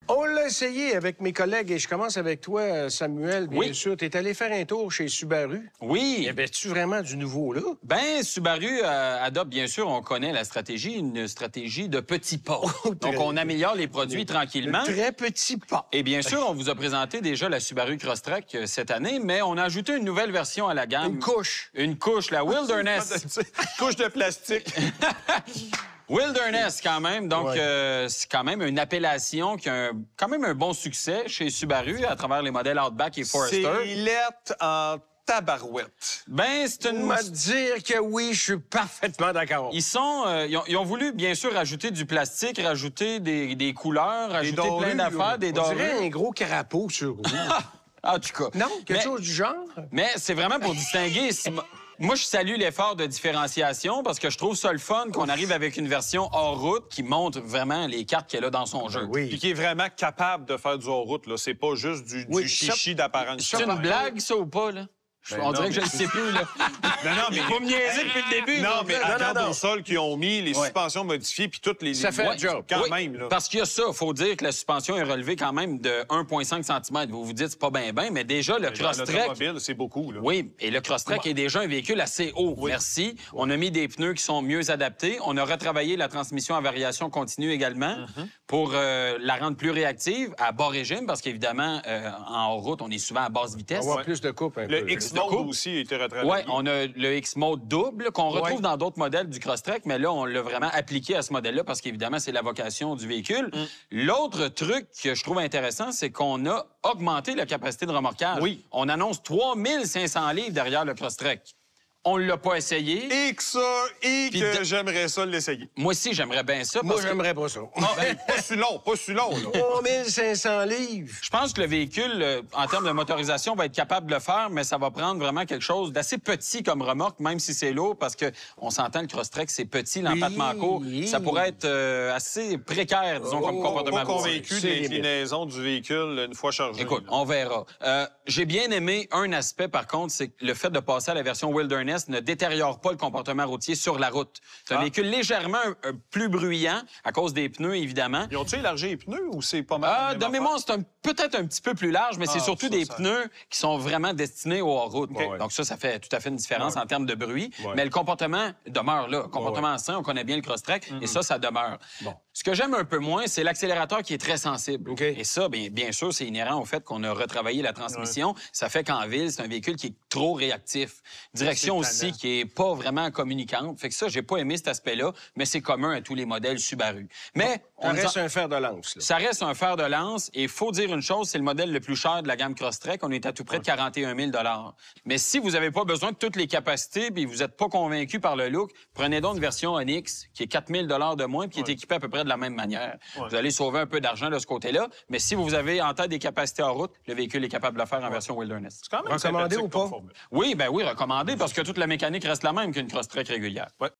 On l'a essayé avec mes collègues et je commence avec toi, Samuel, bien sûr. Tu es allé faire un tour chez Subaru. Oui. Y avait-tu vraiment du nouveau, là? Ben, Subaru adopte, bien sûr, on connaît la stratégie, une stratégie de petits pas. Donc, on améliore les produits tranquillement. Très petit pas. Et bien sûr, on vous a présenté déjà la Subaru Crosstrek cette année, mais on a ajouté une nouvelle version à la gamme. Une couche. Une couche, la Wilderness. Couche de plastique. Wilderness, quand même. Donc, Ouais. c'est quand même une appellation qui a quand même un bon succès chez Subaru à travers les modèles Outback et Forester. C'est lettre en tabarouette. Ben, c'est une... On va te dire que oui, je suis parfaitement d'accord. Ils ont voulu, bien sûr, rajouter du plastique, rajouter des couleurs, rajouter dorures, plein d'affaires, des On dorures. dirait un gros carapace sur roue. En tout cas. Non? Quelque Mais- chose du genre? Mais c'est vraiment pour distinguer. Moi, je salue l'effort de différenciation parce que je trouve ça le fun qu'on arrive avec une version hors route qui montre vraiment les cartes qu'elle a dans son jeu. Puis Oui. qui est vraiment capable de faire du hors-route, là. C'est pas juste du Oui, chichi d'apparence. C'est une blague, ça, ou pas, là? Ben On non, dirait que je mais- le sais plus, là. Non, mais... Faut me niaiser depuis le début. Non, là. mais non, attends non. au sol qu'ils ont mis, les Ouais. suspensions modifiées, puis toutes les... Ça fait un job. Quand Oui, même, là. Parce qu'il y a ça. Il faut dire que la suspension est relevée quand même de 1,5 cm. Vous vous dites, c'est pas bien, mais déjà, le Crosstrek... L'automobile, c'est beaucoup, là. Oui, et le Crosstrek est déjà un véhicule assez haut. Merci. On a mis des pneus qui sont mieux adaptés. On a retravaillé la transmission à variation continue également pour la rendre plus réactive à bas régime, parce qu'évidemment, en hors-route, on est souvent à basse vitesse. On va avoir plus de coupe un peu. Le X-Mode aussi a été retravaillé. Oui, on a le X-Mode double qu'on retrouve Ouais. dans d'autres modèles du Crosstrek, mais là, on l'a vraiment appliqué à ce modèle-là parce qu'évidemment, c'est la vocation du véhicule. L'autre truc que je trouve intéressant, c'est qu'on a augmenté la capacité de remorquage. Oui. On annonce 3500 livres derrière le Crosstrek. On ne l'a pas essayé. Et que ça, et Puis que de- j'aimerais ça l'essayer. Moi aussi, j'aimerais bien ça. Moi, Parce que j'aimerais pas ça. Pas si long, pas si long, là. 3500 livres. je pense que le véhicule, en termes de motorisation, va être capable de le faire, mais ça va prendre vraiment quelque chose d'assez petit comme remorque, même si c'est lourd, parce qu'on s'entend le Crosstrek, c'est petit, l'empattement court. Ça pourrait être assez précaire, disons, comme comportement Pas routier. convaincu de C'est limite. l'inclinaison du véhicule une fois chargé. Écoute, là. on verra. J'ai bien aimé un aspect, par contre, c'est que le fait de passer à la version Wilderness ne détériore pas le comportement routier sur la route. C'est un véhicule légèrement plus bruyant, à cause des pneus, évidemment. Ils ont-tu élargi les pneus ou c'est pas mal? la même De affaire? mémoire, c'est peut-être un petit peu plus large, mais c'est surtout ça, des ça- pneus qui sont vraiment destinés au hors-route. OK. Donc ça fait tout à fait une différence en termes de bruit. Ouais. Mais le comportement demeure là. Le comportement sain, on connaît bien le Crosstrek, et ça demeure. Bon. Ce que j'aime un peu moins, c'est l'accélérateur qui est très sensible. OK. Et ça, bien sûr, c'est inhérent au fait qu'on a retravaillé la transmission. Ça fait qu'en ville, c'est un véhicule qui est trop réactif. Direction C'est aussi tannant. qui est pas vraiment communicante. Fait que ça, j'ai pas aimé cet aspect-là, mais c'est commun à tous les modèles Subaru. Mais Ça on reste un fer de lance, là. ça reste un fer de lance et il faut dire une chose, c'est le modèle le plus cher de la gamme Crosstrek. On est à tout près de 41 000 $. Mais si vous n'avez pas besoin de toutes les capacités puis vous n'êtes pas convaincu par le look, prenez donc une version Onyx qui est 4 000 $ de moins puis qui est équipée à peu près de la même manière. Vous allez sauver un peu d'argent de ce côté-là. Mais si vous avez en tête des capacités en route, le véhicule est capable de le faire en version Wilderness. C'est quand même Recommandé sympathique ou pas? comme formule. Oui, recommandé parce que toute la mécanique reste la même qu'une Crosstrek régulière. Ouais.